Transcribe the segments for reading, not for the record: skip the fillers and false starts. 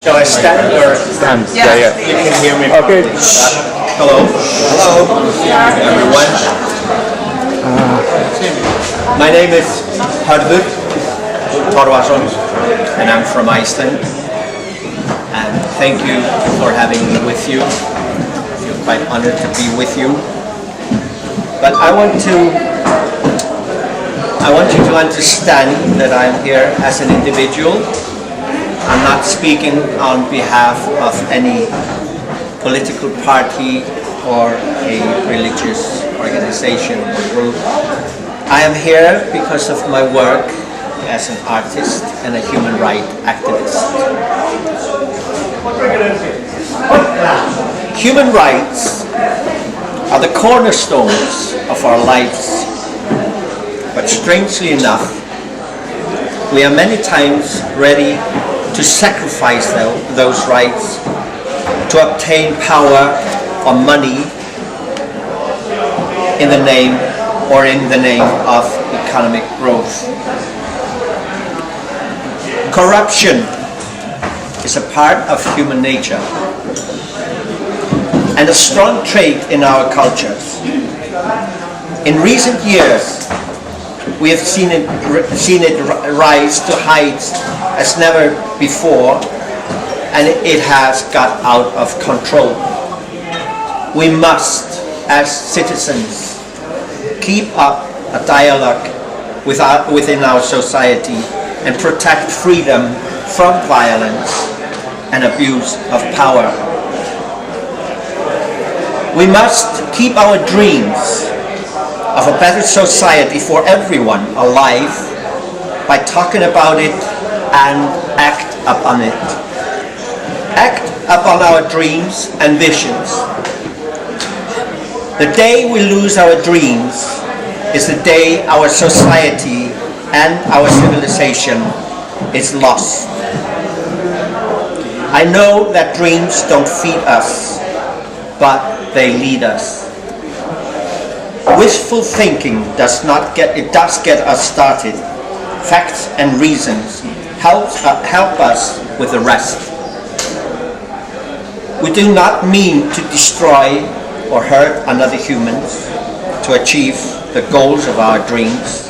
Shall I stand or stand? Yeah. You can hear me. Okay. Hello. Hello, everyone. My name is Hörður Torfason, and I'm from Iceland. And thank you for having me with you. I feel quite honored to be with you. But I want you to understand that I'm here as an individual. I'm not speaking on behalf of any political party or a religious organization or group. I am here because of my work as an artist and a human rights activist. Human rights are the cornerstones of our lives, but strangely enough, we are many times ready to sacrifice those rights to obtain power or money in the name of economic growth. Corruption is a part of human nature and a strong trait in our cultures. In recent years, we have seen it rise to heights as never before, and it has got out of control. We must, as citizens, keep up a dialogue within our society and protect freedom from violence and abuse of power. We must keep our dreams of a better society for everyone alive by talking about it and act upon it. Act upon our dreams and visions. The day we lose our dreams is the day our society and our civilization is lost. I know that dreams don't feed us, but they lead us. Wishful thinking does get us started. Facts and reasons help us with the rest. We do not mean to destroy or hurt another human to achieve the goals of our dreams,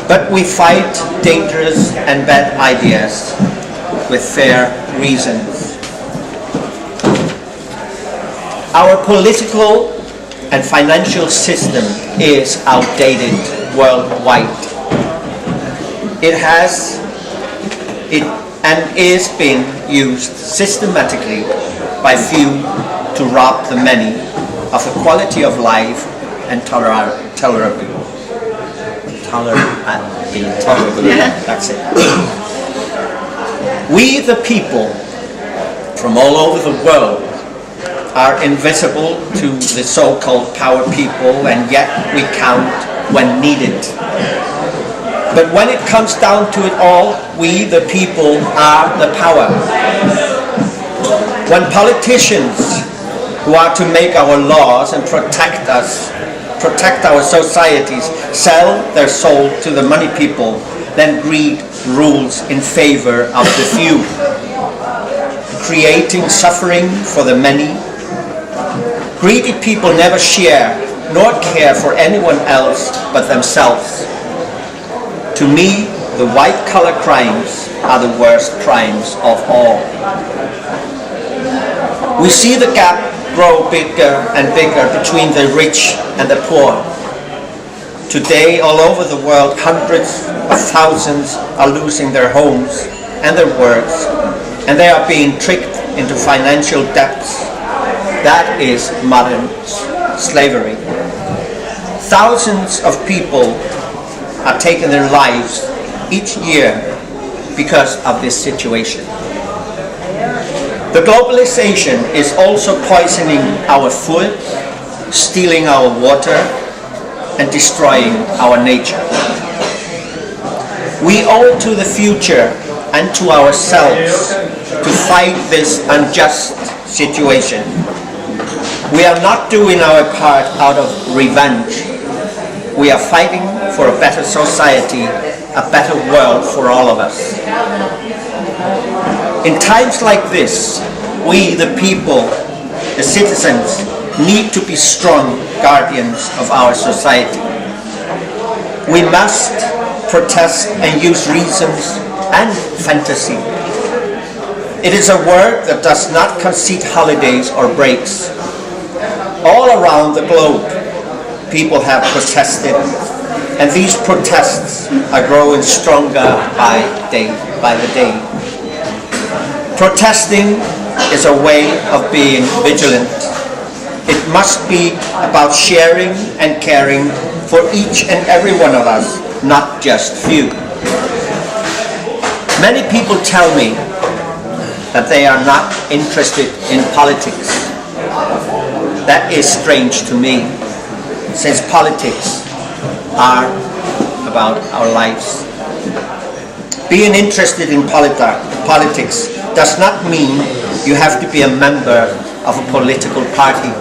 but we fight dangerous and bad ideas with fair reasons. Our political and financial system is outdated worldwide. It is being used systematically by few to rob the many of the quality of life and tolerability. That's it. We, the people, from all over the world, are invisible to the so-called power people, and yet we count when needed. But when it comes down to it all, we, the people, are the power. When politicians who are to make our laws and protect our societies, sell their soul to the money people, then greed rules in favor of the few, creating suffering for the many. Greedy people never share nor care for anyone else but themselves. To me, the white-collar crimes are the worst crimes of all. We see the gap grow bigger and bigger between the rich and the poor. Today, all over the world, hundreds of thousands are losing their homes and their works, and they are being tricked into financial debts. That is modern slavery. Thousands of people are taking their lives each year because of this situation. The globalization is also poisoning our food, stealing our water, and destroying our nature. We owe to the future and to ourselves to fight this unjust situation. We are not doing our part out of revenge. We are fighting for a better society, a better world for all of us. In times like this, we, the people, the citizens, need to be strong guardians of our society. We must protest and use reasons and fantasy. It is a work that does not concede holidays or breaks. All around the globe, people have protested, and these protests are growing stronger by the day. Protesting is a way of being vigilant. It must be about sharing and caring for each and every one of us, not just few. Many people tell me that they are not interested in politics. That is strange to me, since politics are about our lives. Being interested in politics does not mean you have to be a member of a political party.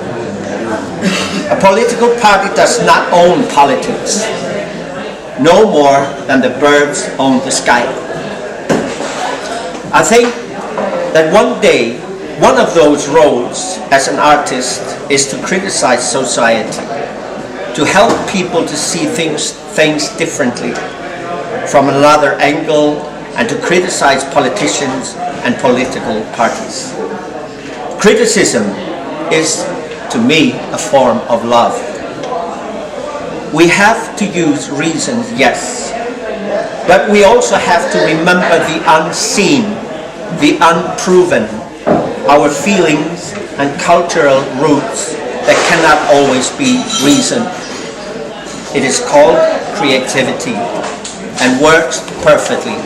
A political party does not own politics, no more than the birds own the sky. I think that one day, one of those roles as an artist is to criticize society, to help people to see things differently from another angle, and to criticize politicians and political parties. Criticism is, to me, a form of love. We have to use reasons, yes, but we also have to remember the unseen, the unproven, our feelings and cultural roots that cannot always be reasoned. It is called creativity and works perfectly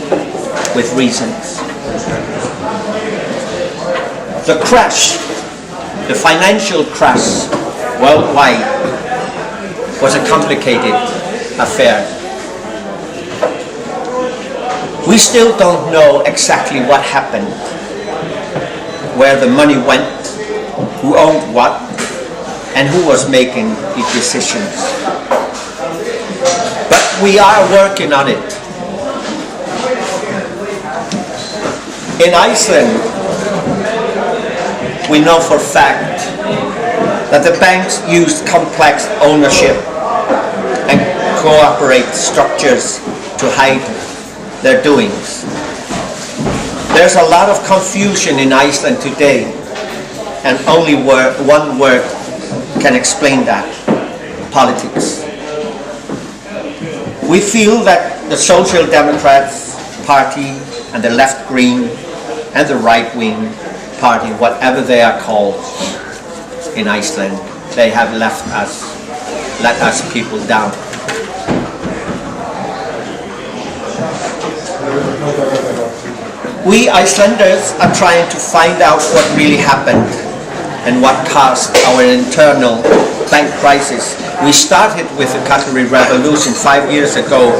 with reasons. The crash, the financial crash worldwide, was a complicated affair. We still don't know exactly what happened, where the money went, who owned what, and who was making the decisions. But we are working on it. In Iceland, we know for a fact that the banks used complex ownership and cooperate structures to hide their doings. There's a lot of confusion in Iceland today, and only one word can explain that: politics. We feel that the Social Democrats Party and the Left Green and the Right Wing Party, whatever they are called in Iceland, they have let us people down. We Icelanders are trying to find out what really happened and what caused our internal bank crisis. We started with the cutlery revolution 5 years ago,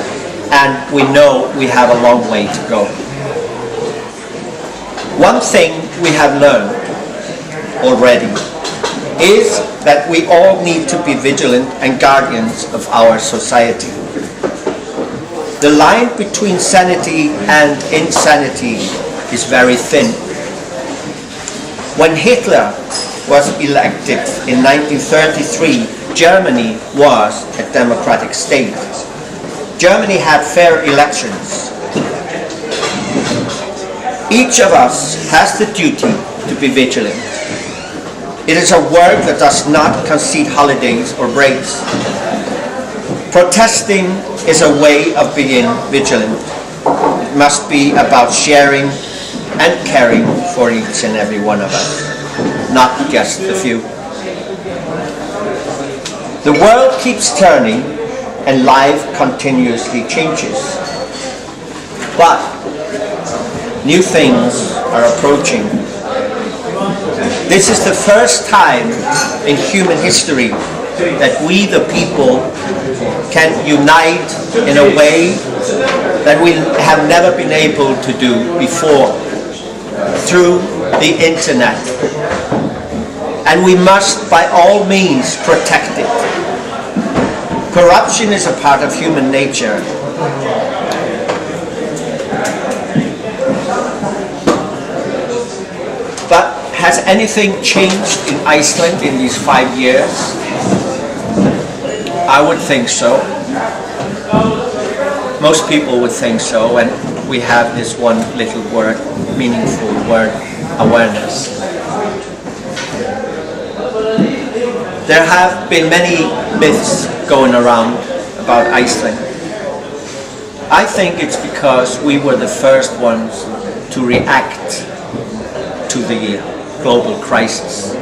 and we know we have a long way to go. One thing we have learned already is that we all need to be vigilant and guardians of our society. The line between sanity and insanity is very thin. When Hitler was elected in 1933, Germany was a democratic state. Germany had fair elections. Each of us has the duty to be vigilant. It is a work that does not concede holidays or breaks. Protesting is a way of being vigilant. It must be about sharing and caring for each and every one of us, not just a few. The world keeps turning and life continuously changes. But new things are approaching. This is the first time in human history that we, the people, can unite in a way that we have never been able to do before, through the internet. And we must, by all means, protect it. Corruption is a part of human nature. Has anything changed in Iceland in these 5 years? I would think so. Most people would think so, and we have this one little word, meaningful word, awareness. There have been many myths going around about Iceland. I think it's because we were the first ones to react to the global crisis.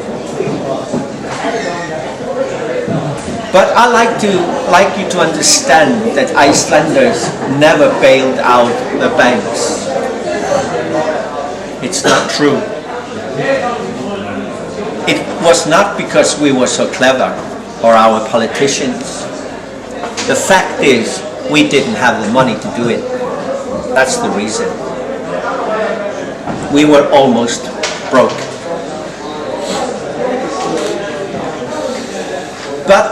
But I like you to understand that Icelanders never bailed out the banks. It's not true. It was not because we were so clever or our politicians. The fact is, we didn't have the money to do it. That's the reason. We were almost broke. But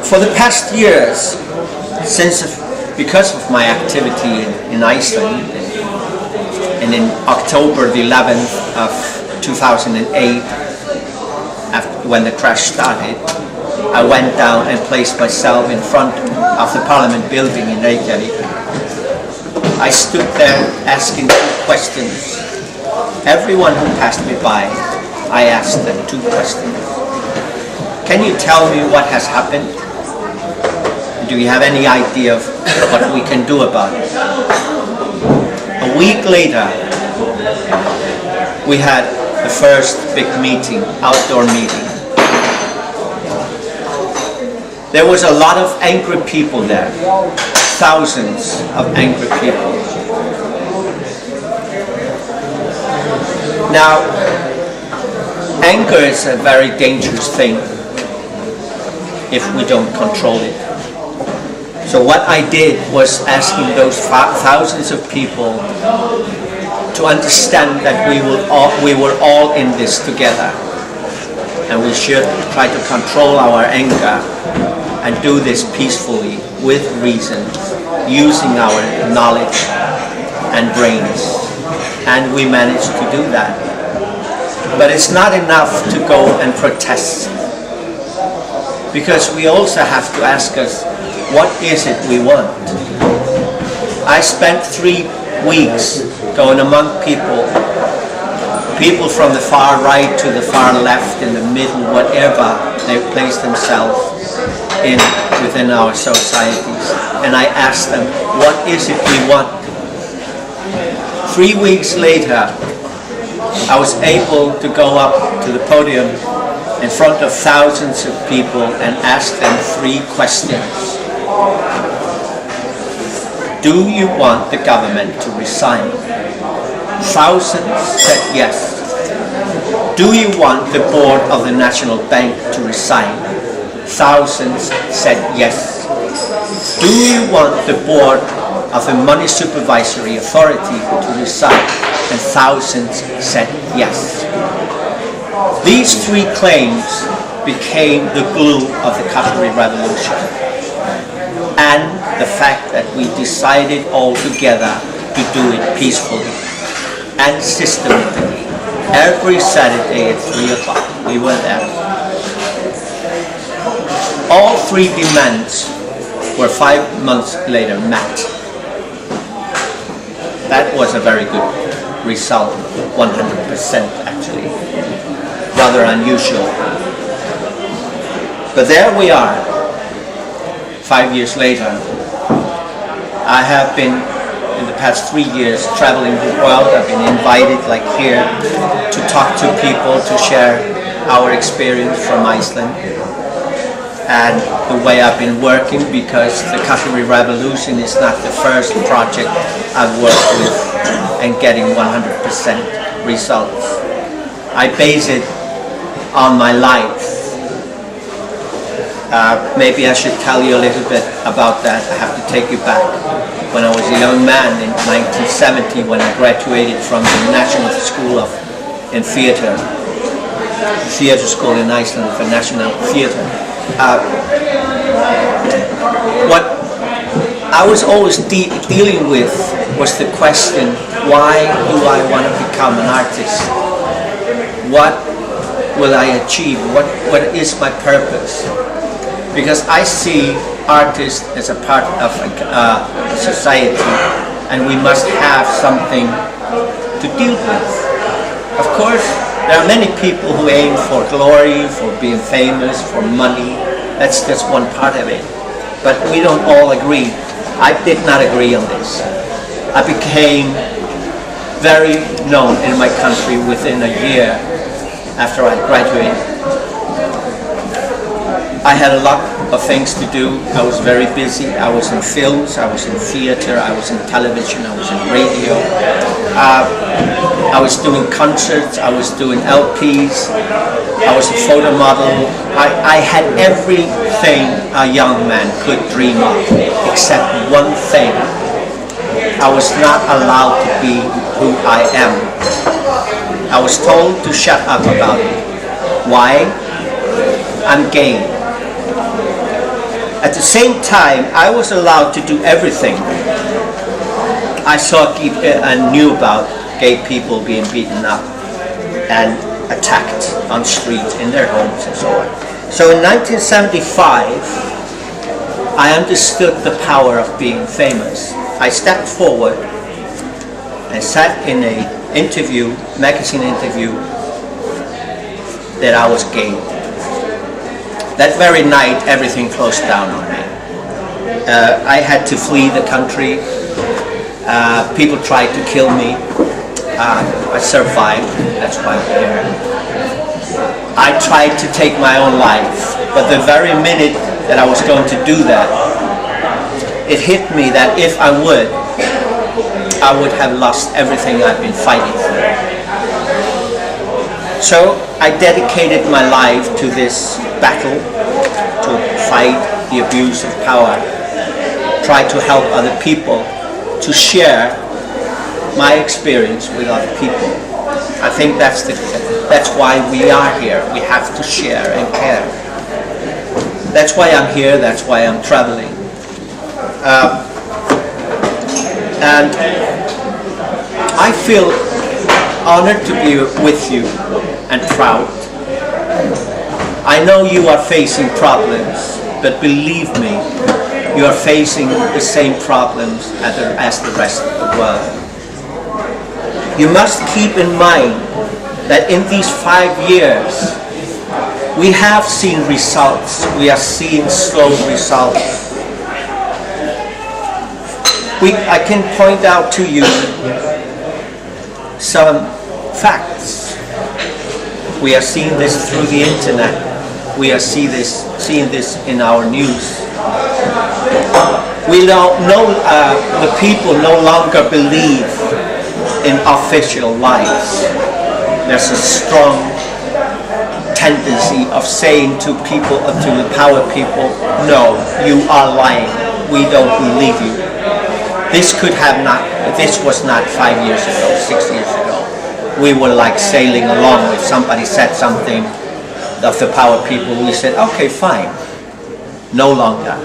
for the past years, because of my activity in Iceland, and in October the 11th of 2008, when the crash started, I went down and placed myself in front of the Parliament building in Reykjavik. I stood there asking 2 questions. Everyone who passed me by, I asked them 2 questions. Can you tell me what has happened? Do you have any idea of what we can do about it? A week later, we had the first big meeting, outdoor meeting. There was a lot of angry people there, thousands of angry people. Now, anger is a very dangerous thing if we don't control it. So what I did was asking those thousands of people to understand that we were all in this together, and we should try to control our anger and do this peacefully with reason, using our knowledge and brains. And we managed to do that. But it's not enough to go and protest, because we also have to ask us, what is it we want? I spent 3 weeks going among people from the far right to the far left, in the middle, whatever they place themselves in within our societies. And I asked them, what is it we want? 3 weeks later, I was able to go up to the podium in front of thousands of people and ask them 3 questions. Do you want the government to resign? Thousands said yes. Do you want the board of the National Bank to resign? Thousands said yes. Do you want the board of the Money Supervisory Authority to resign? And thousands said yes. These 3 claims became the glue of the cutlery revolution, and the fact that we decided all together to do it peacefully and systematically. Every Saturday at 3 o'clock, we were there. All 3 demands were 5 months later met. That was a very good result, 100% actually. Rather unusual. But there we are, 5 years later. I have been, in the past 3 years, traveling the world. I've been invited, like here, to talk to people, to share our experience from Iceland and the way I've been working, because the cutlery revolution is not the first project I've worked with and getting 100% results. I base it on my life. Maybe I should tell you a little bit about that. I have to take you back. When I was a young man in 1970, when I graduated from the National School in Theatre School in Iceland for National Theatre. What I was always dealing with was the question, Why do I want to become an artist? What will I achieve? What is my purpose? Because I see artists as a part of society, and we must have something to deal with. Of course, there are many people who aim for glory, for being famous, for money. That's just one part of it. But we don't all agree. I did not agree on this. I became very known in my country within a year after I graduated. I had a lot of things to do. I was very busy. I was in films, I was in theater, I was in television, I was in radio. I was doing concerts, I was doing LPs, I was a photo model. I had everything a young man could dream of, except one thing. I was not allowed to be who I am. I was told to shut up about it. Why? I'm gay. At the same time, I was allowed to do everything. I knew about gay people being beaten up and attacked on streets in their homes and so on. So in 1975, I understood the power of being famous. I stepped forward and sat in a magazine interview, that I was gay. That very night, everything closed down on me. I had to flee the country. People tried to kill me. I survived. That's why I'm here. I tried to take my own life, but the very minute that I was going to do that, it hit me that if I would have lost everything I've been fighting for. So I dedicated my life to this battle, to fight the abuse of power, try to help other people, to share my experience with other people. I think that's why we are here. We have to share and care. That's why I'm here, that's why I'm traveling. And I feel honored to be with you and proud. I know you are facing problems, but believe me, you are facing the same problems as the rest of the world. You must keep in mind that in these 5 years, we have seen results. We are seeing slow results. I can point out to you some facts. We are seeing this through the internet. We are seeing this in our news. We know the people no longer believe in official lies. There's a strong tendency of saying to people, to the power people, no, you are lying. We don't believe you. This was not 5 years ago, 6 years ago. We were like sailing along. If somebody said something of the power people, we said, okay, fine. No longer.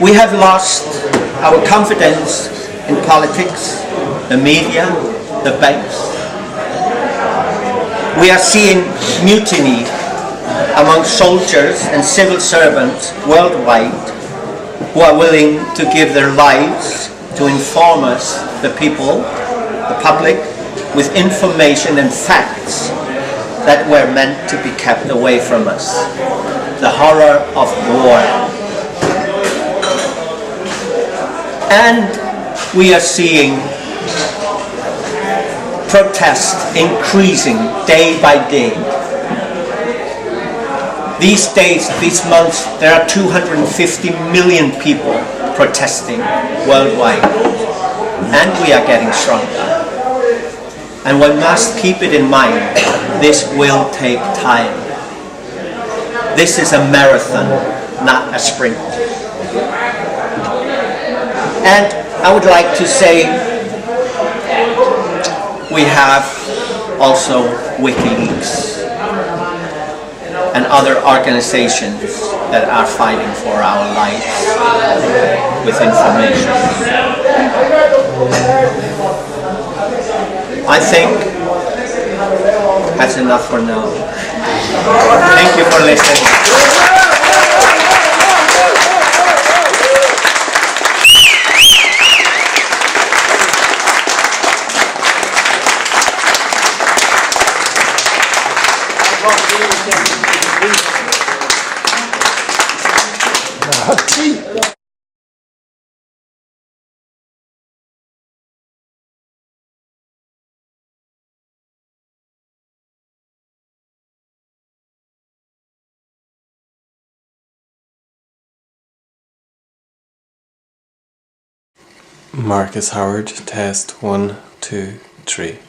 We have lost our confidence in politics, the media, the banks. We are seeing mutiny among soldiers and civil servants worldwide who are willing to give their lives to inform us, the people, the public, with information and facts that were meant to be kept away from us. The horror of war. And we are seeing protests increasing day by day. These days, these months, there are 250 million people protesting worldwide. And we are getting stronger. And one must keep it in mind, this will take time. This is a marathon, not a sprint. And I would like to say, we have also WikiLeaks and other organizations that are fighting for our lives with information. I think that's enough for now. Thank you for listening. Marcus Howard, test 1, 2, 3.